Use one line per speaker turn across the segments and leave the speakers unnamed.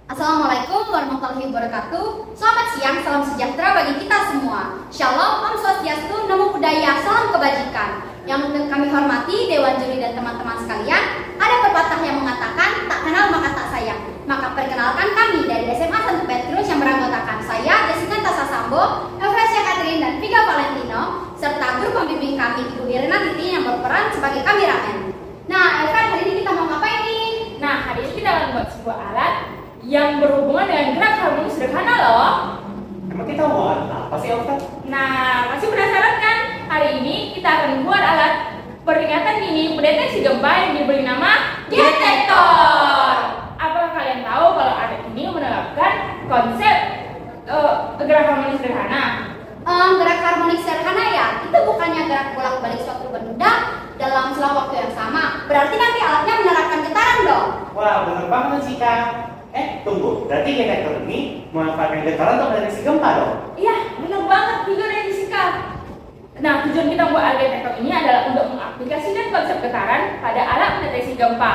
Assalamualaikum warahmatullahi wabarakatuh. Selamat siang, salam sejahtera bagi kita semua. Shalom, Om Swastiastu, Namo Buddhaya, salam kebajikan. Yang kami hormati Dewan Juri dan teman-teman sekalian, ada pepatah yang mengatakan tak kenal maka tak sayang. Maka perkenalkan kami dari SMA Santo Petrus yang beranggotakan saya, Jessica Tasa Sambo, Eufrasia Catherine dan Viga Valentino, serta guru pembimbing kami Ibu Irina Titi yang berperan sebagai kameramen. Nah, Elvan, hari ini kita mau ngapain nih?
Nah, hari ini kita akan buat sebuah alat yang berhubungan dengan gerak harmonis sederhana loh.
Emang kita mau apa sih, Okta?
Nah, masih penasaran kan? Hari ini kita akan membuat alat peringatan dini pendeteksi gempa yang diberi nama detektor. Apakah kalian tahu kalau alat ini menerapkan konsep gerak harmonis sederhana?
Gerak harmonik sederhana ya, itu bukannya gerak bolak-balik suatu benda dalam selang waktu yang sama. Berarti nanti alatnya menerapkan getaran dong.
Wah, bener banget sih, Kak. Tunggu. Berarti detektor ini memanfaatkan getaran untuk mendeteksi gempa dong?
Iya, benar banget, Tiga dari Jessica. Nah, tujuan kita membuat alat detektor ini adalah untuk mengaplikasikan konsep getaran pada alat mendeteksi gempa.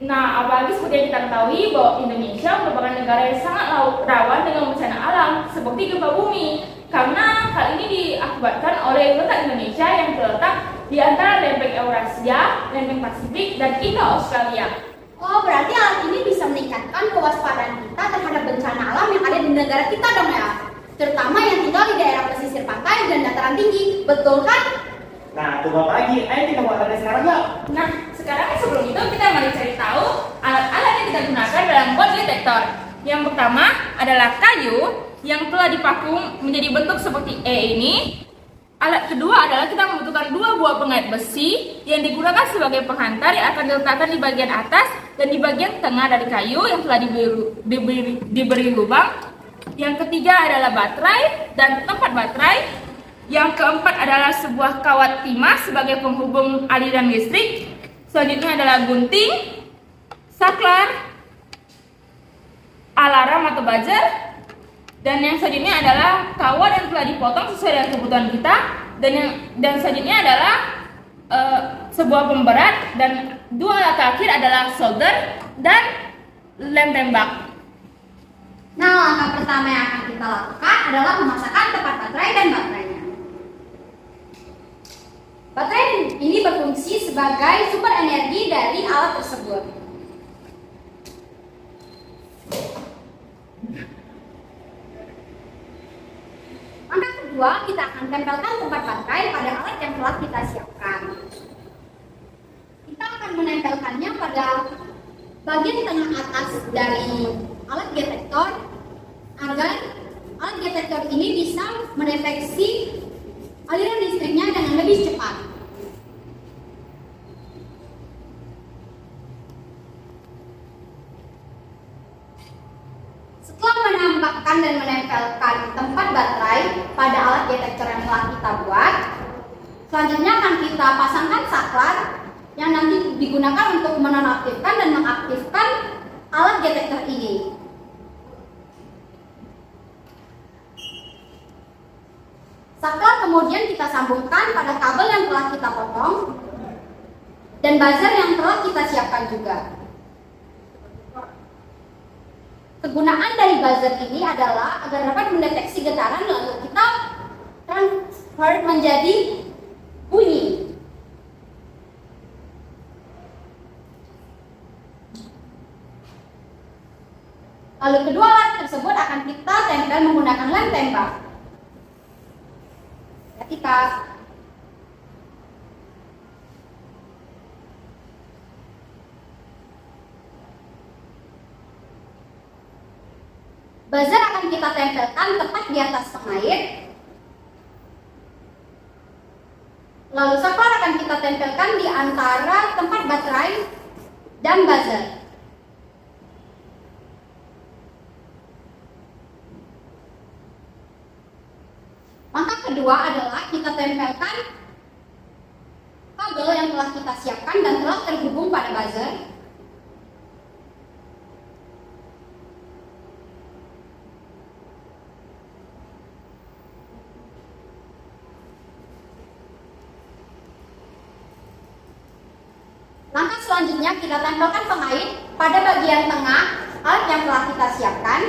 Nah, apalagi seperti yang kita ketahui bahwa Indonesia merupakan negara yang sangat rawan dengan bencana alam seperti gempa bumi. Karena hal ini diakibatkan oleh letak Indonesia yang terletak di antara lempeng Eurasia, lempeng Pasifik, dan Indo-Australia.
Oh, berarti alat ini bisa meningkatkan kewaspadaan kita terhadap bencana alam yang ada di negara kita dong ya. Terutama yang tinggal di daerah pesisir pantai dan dataran tinggi, betul kan?
Nah, tunggu apa lagi? Ayo kita buat alatnya sekarang yuk.
Nah, sekarang sebelum itu kita mari cari tahu alat-alat yang kita gunakan dalam membuat detektor. Yang pertama adalah kayu yang telah dipaku menjadi bentuk seperti E ini. Alat kedua adalah kita membutuhkan dua buah pengait besi yang digunakan sebagai penghantar yang akan diletakkan di bagian atas dan di bagian tengah dari kayu yang telah diberi lubang. Yang ketiga adalah baterai dan tempat baterai. Yang keempat adalah sebuah kawat timah sebagai penghubung aliran listrik. Selanjutnya adalah gunting, saklar, alarm atau buzzer. Dan yang selanjutnya adalah kawat yang telah dipotong sesuai dengan kebutuhan kita. Dan selanjutnya adalah sebuah pemberat. Dan dua alat terakhir adalah solder dan lem tembak.
Nah, langkah pertama yang akan kita lakukan adalah memasakkan tempat baterai dan baterainya. Baterai ini berfungsi sebagai sumber energi dari alat tersebut. Langkah kedua, kita akan tempelkan tempat baterai pada alat yang telah kita siapkan. Kita akan menempelkannya pada bagian tengah atas dari alat detektor agar alat detektor ini bisa mendeteksi aliran listriknya dengan lebih cepat. Setelah menambahkan dan menempelkan tempat baterai pada alat detektor yang telah kita buat, selanjutnya akan kita pasangkan saklar yang nanti digunakan untuk menonaktifkan dan mengaktifkan alat detektor ini. Saklar kemudian kita sambungkan pada kabel yang telah kita potong dan buzzer yang telah kita siapkan juga. Kegunaan dari buzzer ini adalah agar dapat mendeteksi getaran lalu kita transfer menjadi bunyi. Lalu kedua alat tersebut akan kita tempel menggunakan lem tembak. Kita buzzer akan kita tempelkan tepat di atas pengait. Lalu saklar akan kita tempelkan di antara tempat baterai dan buzzer. Langkah kedua adalah kita tempelkan kabel yang telah kita siapkan dan telah terhubung pada buzzer. Langkah selanjutnya kita tempelkan pengait pada bagian tengah alat yang telah kita siapkan.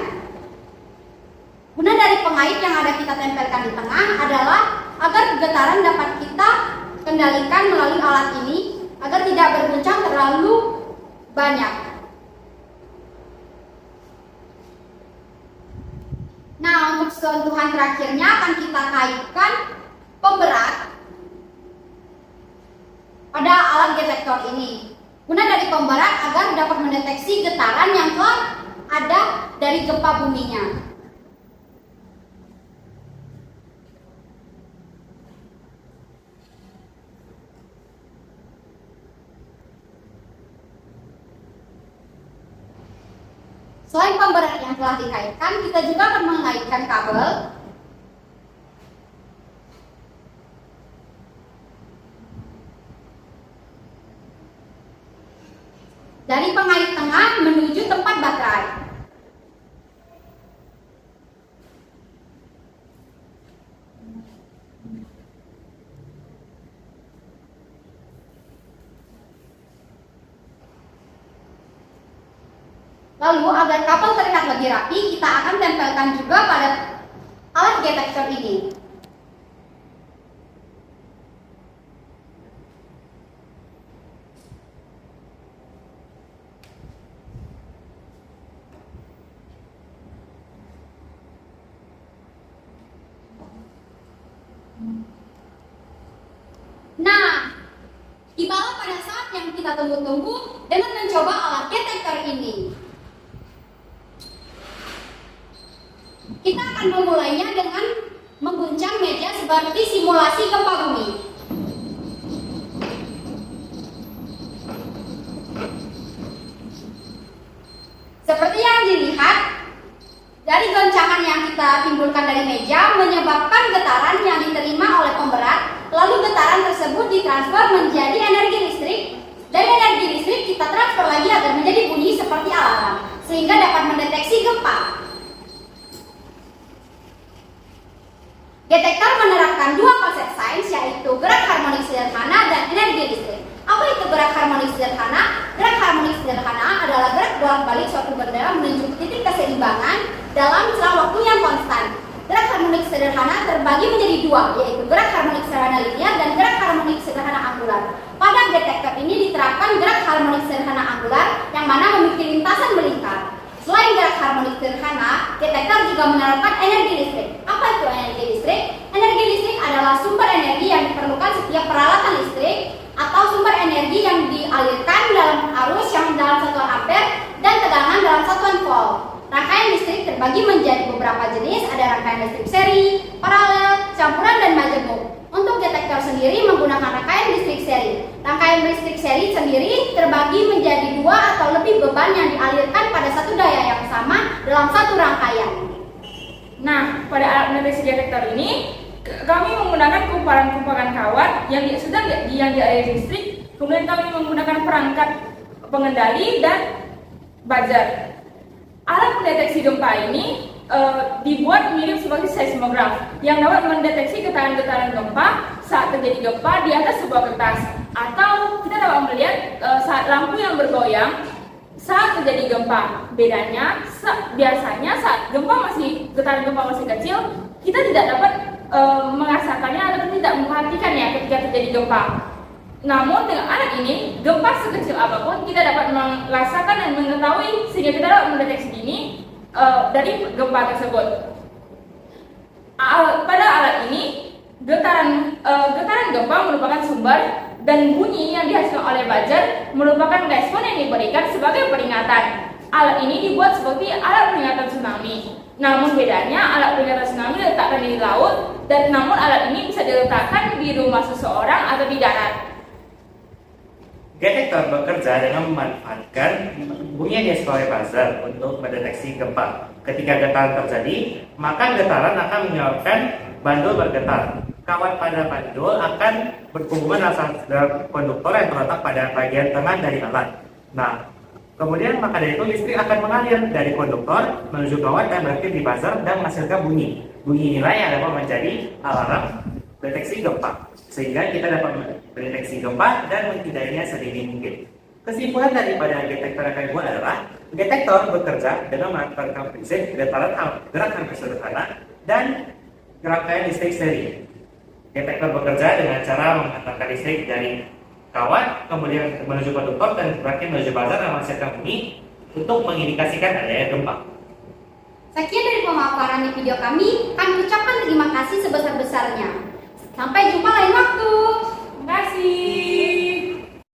Guna dari pengait yang ada kita tempelkan di tengah adalah agar getaran dapat kita kendalikan melalui alat ini agar tidak berguncang terlalu banyak. Nah, untuk sentuhan terakhirnya akan kita kaitkan pemberat pada alat detektor ini. Guna dari pemberat agar dapat mendeteksi getaran yang telah ada dari gempa buminya. Selain pemberat yang telah dikaitkan, kita juga akan mengaitkan kabel dari pengait tengah menuju tempat baterai. Lalu agar kabel terlihat lebih rapi, kita akan tempelkan juga pada alat detektor ini. Nah, tibalah pada saat yang kita tunggu-tunggu dengan mencoba alat detektor ini. Kita akan memulainya dengan mengguncang meja seperti simulasi gempa bumi. Seperti yang dilihat, dari goncangan yang kita timbulkan dari meja menyebabkan getaran yang diterima oleh pemberat, lalu getaran tersebut ditransfer menjadi energi listrik, dan energi listrik kita transfer lagi agar menjadi bunyi seperti alarm, sehingga dapat mendeteksi gempa. Detektor menerapkan dua konsep sains, yaitu gerak harmonik sederhana dan energi listrik. Apa itu gerak harmonik sederhana? Gerak harmonik sederhana adalah gerak bolak-balik suatu benda menuju titik keseimbangan dalam selang waktu yang konstan. Gerak harmonik sederhana terbagi menjadi dua, yaitu gerak harmonik sederhana linear dan gerak harmonik sederhana angular. Pada detektor ini diterapkan gerak harmonik sederhana angular yang mana memiliki lintasan melingkar. Selain gerak harmonik sederhana, detektor juga menerapkan energi listrik. Apa itu energi listrik? Energi listrik adalah sumber energi yang diperlukan setiap peralatan listrik atau sumber energi yang dialirkan dalam arus yang dalam satuan ampere dan tegangan dalam satuan volt. Rangkaian listrik terbagi menjadi beberapa jenis, ada rangkaian listrik seri, paralel, campuran, dan majemuk. Untuk detektor sendiri menggunakan rangkaian listrik seri. Rangkaian listrik seri sendiri terbagi menjadi dua atau lebih beban yang dialirkan pada satu daya yang sama dalam satu rangkaian.
Nah, pada alat mendeteksi detektor ini, kami menggunakan kumparan-kumparan kawat yang sedang dialiri listrik, kemudian kami menggunakan perangkat pengendali dan buzzer. Alat mendeteksi gempa ini dibuat mirip seperti seismograf yang dapat mendeteksi getaran-getaran gempa saat terjadi gempa di atas sebuah kertas, atau kita dapat melihat saat lampu yang bergoyang saat terjadi gempa. Bedanya biasanya saat getaran gempa masih kecil, kita tidak dapat merasakannya atau tidak memperhatikannya ketika terjadi gempa. Namun dengan alat ini, gempa sekecil apapun kita dapat merasakan dan mengetahui, sehingga kita dapat mendeteksi dini dari gempa tersebut. Pada alat ini, getaran gempa merupakan sumber dan bunyi yang dihasilkan oleh buzzer merupakan respon yang diberikan sebagai peringatan. Alat ini dibuat seperti alat peringatan tsunami. Namun bedanya, alat peringatan tsunami diletakkan di laut, dan namun alat ini bisa diletakkan di rumah seseorang atau di darat.
Detektor bekerja dengan memanfaatkan bunyi yang dihasilkan oleh buzzer untuk mendeteksi gempa. Ketika getaran terjadi, maka getaran akan menyebabkan bandul bergetar. Kawat pada bandul akan berhubungan dengan konduktor yang terletak pada bagian tengah dari alat. Nah, kemudian maka dari itu listrik akan mengalir dari konduktor menuju kawat dan berakhir di buzzer dan menghasilkan bunyi. Bunyi inilah yang dapat menjadi alarm deteksi gempa, sehingga kita dapat mendeteksi gempa dan menghindarinya sedini mungkin. Kesimpulan daripada detektor yang kami buat adalah detektor bekerja dengan memanfaatkan prinsip gerakan hampir sederhana dan rangkaian listrik seri. Detektor bekerja dengan cara menghantarkan listrik dari kawat, kemudian menuju konduktor dan berakhir menuju buzzer yang menghasilkan bunyi untuk mengindikasikan adanya gempa.
Sekian dari pemaparan di video kami ucapkan terima kasih sebesar-besarnya. Sampai jumpa lain waktu.
Terima kasih.